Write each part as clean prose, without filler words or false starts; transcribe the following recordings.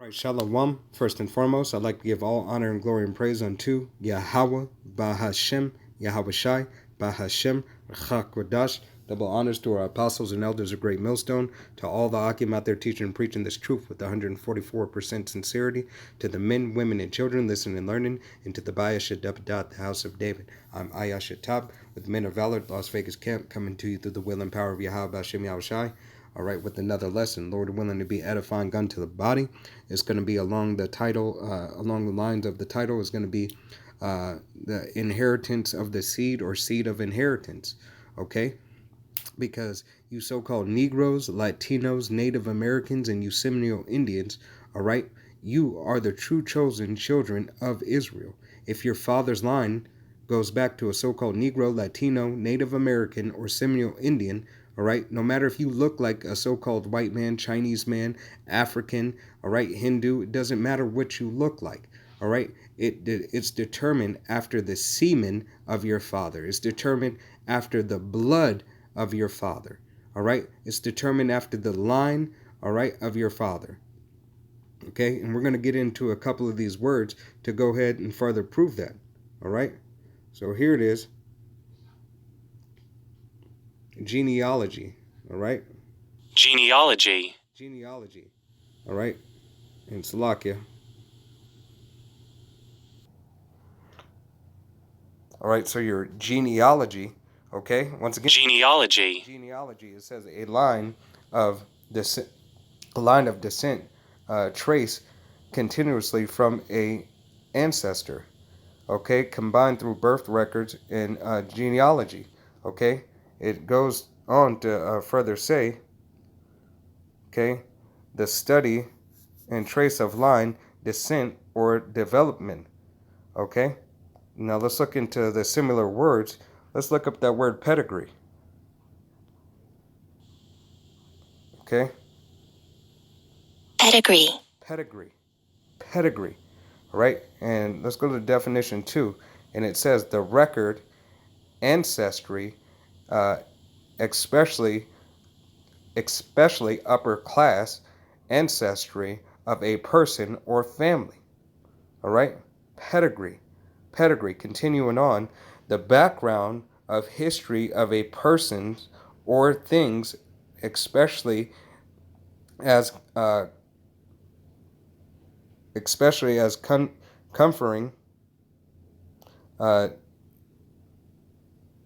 Right, Shalom. First and foremost, I'd like to give all honor and glory and praise unto Yahweh, Bahashem, Yahweh Shai, Bahashem, Chakwadash. Double honors to our apostles and elders of Great Millstone, to all the Akim out there teaching and preaching this truth with 144% sincerity, to the men, women, and children listening and learning, and to the Bayashadabadat, the house of David. I'm Ayashatab with the Men of Valor, Las Vegas camp, coming to you through the will and power of Yahweh, Bahashem, Yahweh Shai. All right, with another lesson, Lord willing to be edifying unto the body. It's going to be along the title, along the lines of the title is going to be the inheritance of the seed or seed of inheritance. Okay, because you so-called Negroes, Latinos, Native Americans, and you Seminole Indians, all right, you are the true chosen children of Israel. If your father's line goes back to a so-called Negro, Latino, Native American, or Seminole Indian, all right, no matter if you look like a so-called white man, Chinese man, African, all right, Hindu, it doesn't matter what you look like, all right. It's determined after the semen of your father. It's determined after the blood of your father, all right. It's determined after the line, all right, of your father. Okay, and we're going to get into a couple of these words to go ahead and further prove that, all right. So here it is. Genealogy, all right? Genealogy. Genealogy, all right? In Slovakia. All right, so your genealogy, okay? Once again, Genealogy. Genealogy, it says a line of descent, trace continuously from a ancestor, okay? Combined through birth records and genealogy, okay? It goes on to further say, okay, the study and trace of line, descent, or development, okay? Now let's look into the similar words. Let's look up that word pedigree, okay? Pedigree. Pedigree, pedigree, all right? And let's go to the definition too. And it says the record, ancestry, especially upper class ancestry of a person or family. All right, pedigree, continuing on, the background of history of a person's or things, especially as comforting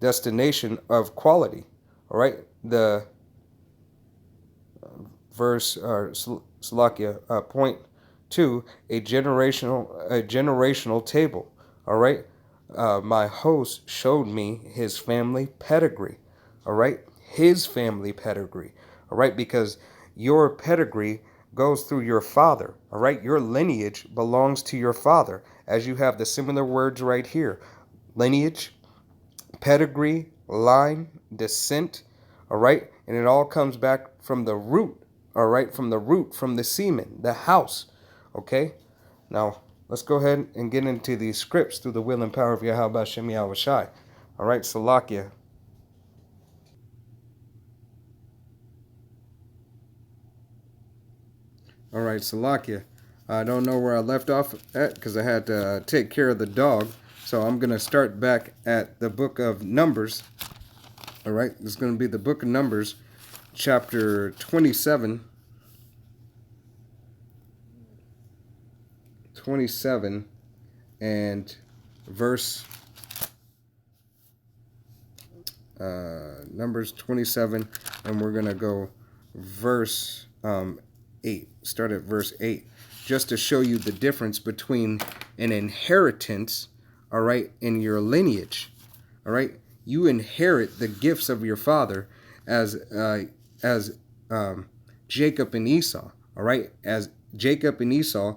destination of quality. All right, the verse Salakia point to a generational table. All right, my host showed me his family pedigree. All right, his family pedigree. All right, because your pedigree goes through your father. All right, your lineage belongs to your father, as you have the similar words right here: lineage, pedigree, line, descent. All right, and it all comes back from the root. All right, from the semen, the house. Okay, now let's go ahead and get into these scripts through the will and power of Yahweh Hashem Yahweh Shai. All right, Salakia. All right, Salakia. I don't know where I left off at because I had to take care of the dog. So I'm going to start back at the book of Numbers. All right, this is going to be the book of Numbers, chapter 27. 27 and verse Numbers 27, and we're going to go verse 8. Start at verse 8, just to show you the difference between an inheritance, all right, in your lineage. All right, you inherit the gifts of your father as Jacob and Esau. All right, as Jacob and Esau,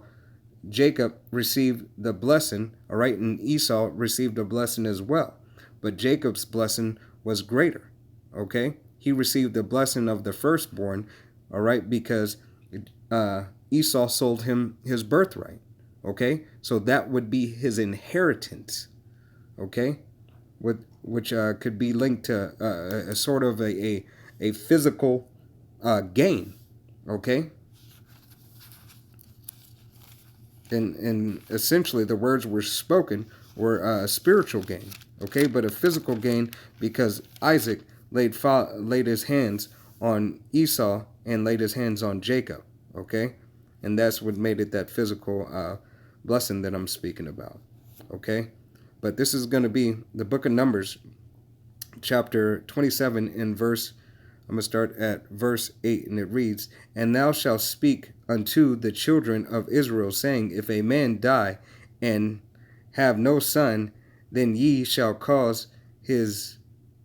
Jacob received the blessing, all right, and Esau received a blessing as well. But Jacob's blessing was greater, okay? He received the blessing of the firstborn, all right, because Esau sold him his birthright, okay? So that would be his inheritance, okay? Which could be linked to a sort of a physical gain, okay? and essentially the words were spoken were a spiritual gain, okay, but a physical gain because Isaac laid his hands on Esau and laid his hands on Jacob, okay, and that's what made it that physical blessing that I'm speaking about, okay. But this is going to be the book of Numbers, chapter 27 in verse, I'm going to start at verse 8, and it reads, "And thou shalt speak unto the children of Israel, saying, If a man die and have no son, then ye shall cause his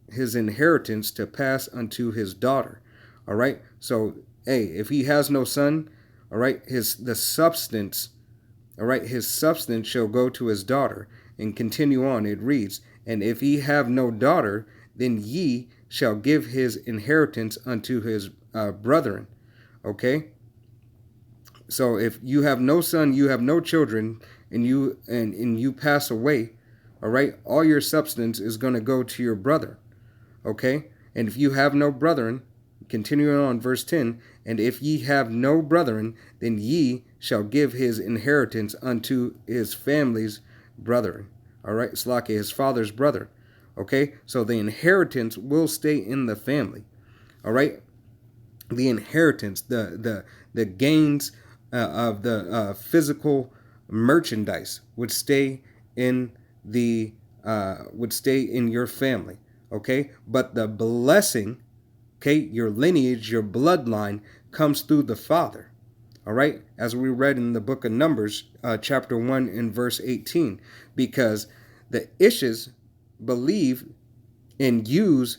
inheritance to pass unto his daughter." All right. So, hey, if he has no son, all right, his substance shall go to his daughter. And continue on, it reads, "And if he have no daughter, then ye shall give his inheritance unto his brethren." Okay. So if you have no son, you have no children, and you pass away, all right, all your substance is going to go to your brother. Okay. And if you have no brethren, continuing on verse 10, "And if ye have no brethren, then ye shall give his inheritance unto his family's brethren." All right, Slaki, his father's brother. Okay, so the inheritance will stay in the family. All right, the inheritance, the gains of the physical merchandise would stay in your family. Okay, but the blessing, okay, your lineage, your bloodline comes through the father. All right, as we read in the book of Numbers, chapter 1 and verse 18, because the Ishes believe and use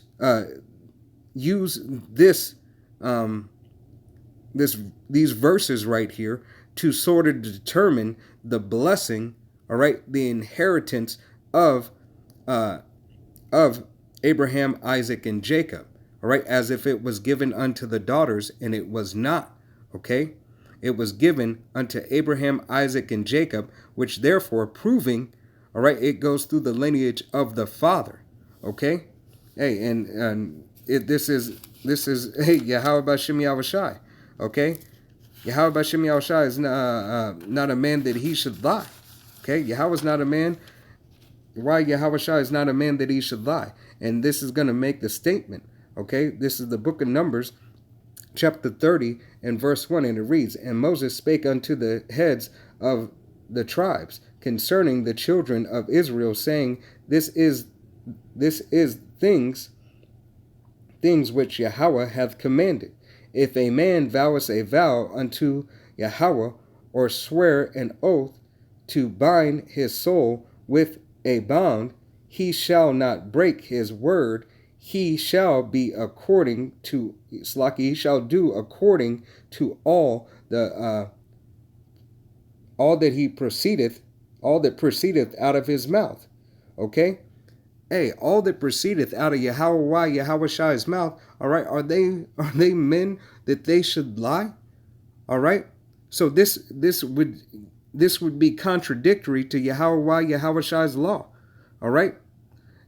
this these verses right here to sort of determine the blessing, all right, the inheritance of Abraham, Isaac, and Jacob, all right, as if it was given unto the daughters, and it was not, okay? It was given unto Abraham, Isaac, and Jacob, which therefore proving, all right, it goes through the lineage of the father, okay? Hey, this is hey, Yahweh Bashem Yahushai, okay? Yahweh Bashem Yahushai is not a man that he should lie, okay? Yahweh is not a man. Why Yahushua is not a man that he should lie. And this is going to make the statement, okay? This is the book of Numbers, chapter 30 and verse 1, and it reads, "And Moses spake unto the heads of the tribes concerning the children of Israel, saying, This is things which Yahweh hath commanded. If a man voweth a vow unto Yahweh, or swear an oath to bind his soul with a bond, he shall not break his word. He shall be according to Slaki. He shall do according to all that proceedeth out of his mouth." Okay. Hey, all that proceedeth out of Yahushai's mouth. All right. Are they men that they should lie? All right. So this would be contradictory to Yahushai's law. All right.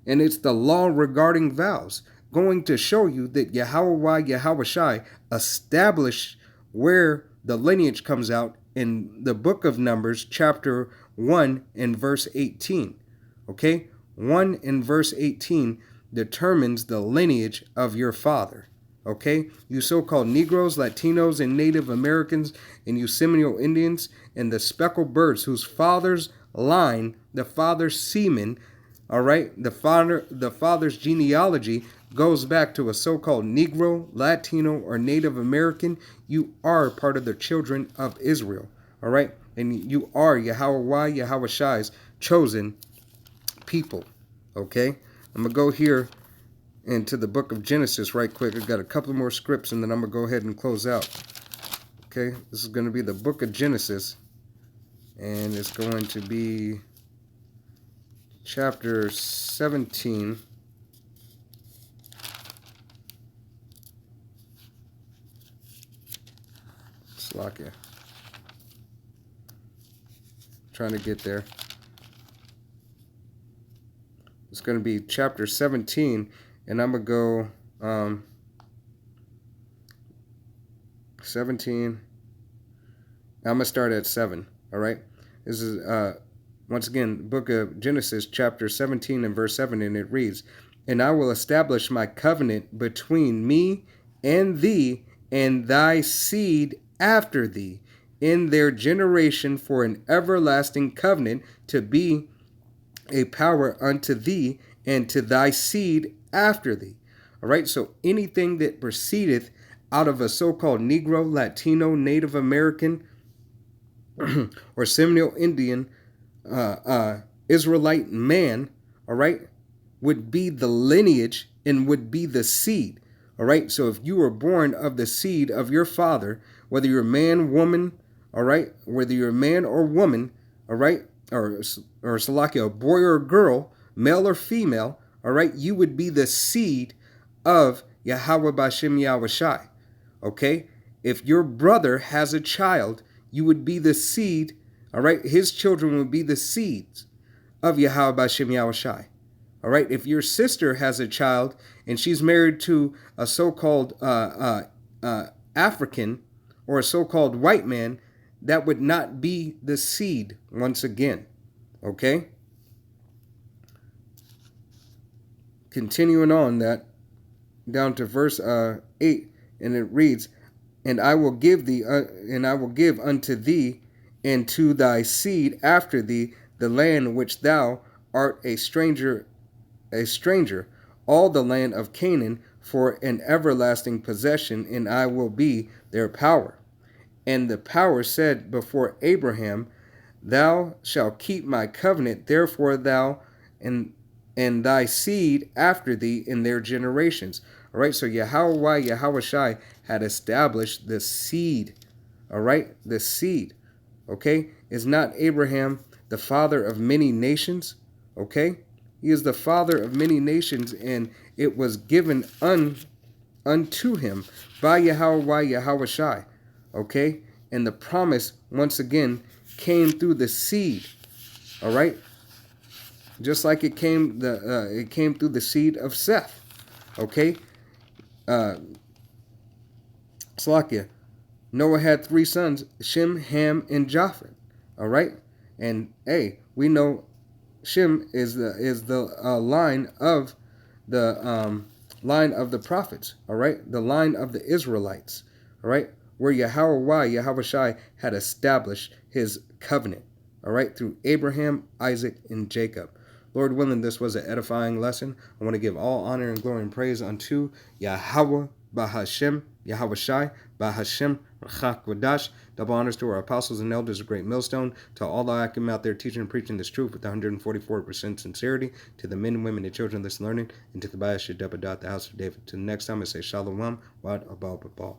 And it's the law regarding vows, going to show you that Yahushai established where the lineage comes out in the book of Numbers, chapter 1 and verse 18. Okay? 1 and verse 18 determines the lineage of your father. Okay? You so-called Negroes, Latinos, and Native Americans, and you Seminole Indians, and the speckled birds whose father's line, the father's semen, all right, the father's genealogy goes back to a so-called Negro, Latino, or Native American. You are part of the children of Israel, all right? And you are Yahushai's chosen people, okay? I'm going to go here into the book of Genesis right quick. I've got a couple more scripts, and then I'm going to go ahead and close out, okay? This is going to be the book of Genesis, and it's going to be chapter 17. Slakia. Trying to get there. It's going to be chapter 17, and I'm going to go 17. I'm going to start at 7, all right? This is, once again, book of Genesis, chapter 17 and verse 7, and it reads, "And I will establish my covenant between me and thee and thy seed after thee in their generation for an everlasting covenant to be a power unto thee and to thy seed after thee." All right, so anything that proceedeth out of a so-called Negro, Latino, Native American, or Seminole Indian Israelite man, all right, would be the lineage and would be the seed. All right, so if you were born of the seed of your father, whether you're a man, woman, all right, whether you're a man or woman, all right, or Salakia, a boy or a girl, male or female, all right, you would be the seed of Yahweh Bashem Yahweh Shai. Okay, if your brother has a child, you would be the seed, all right, his children would be the seeds of Yahweh Bashem Yahweh Shai. All right, if your sister has a child and she's married to a so-called African or a so-called white man, that would not be the seed once again. Okay? Continuing on that, down to verse 8, and it reads, "And I will give thee, and I will give unto thee and to thy seed after thee the land which thou art a stranger, all the land of Canaan, for an everlasting possession, and I will be their power." And the power said before Abraham, "Thou shalt keep my covenant, therefore thou and thy seed after thee in their generations." All right, so Yahweh Shai had established the seed. All right, the seed. Okay, is not Abraham the father of many nations? Okay, he is the father of many nations, and it was given unto him by Yahweh Shai. Okay, and the promise once again came through the seed. All right, just like it came through the seed of Seth. Okay, Slakia, Noah had 3 sons, Shem, Ham, and Japheth. All right, and we know Shem is the line of the prophets. All right, the line of the Israelites. All right, where Yahweh Shai had established his covenant. All right, through Abraham, Isaac, and Jacob. Lord willing, this was an edifying lesson. I want to give all honor and glory and praise unto Yahweh Bahashem, Yahweh Shai, Bahashem, Rachak Wadash. Double honors to our apostles and elders of Great Millstone, to all the Akim out there teaching and preaching this truth with 144% sincerity, to the men and women and children listening learning, and to the Bayash Debadat, the house of David. Till the next time, I say Shalom, Wad Abal Babal.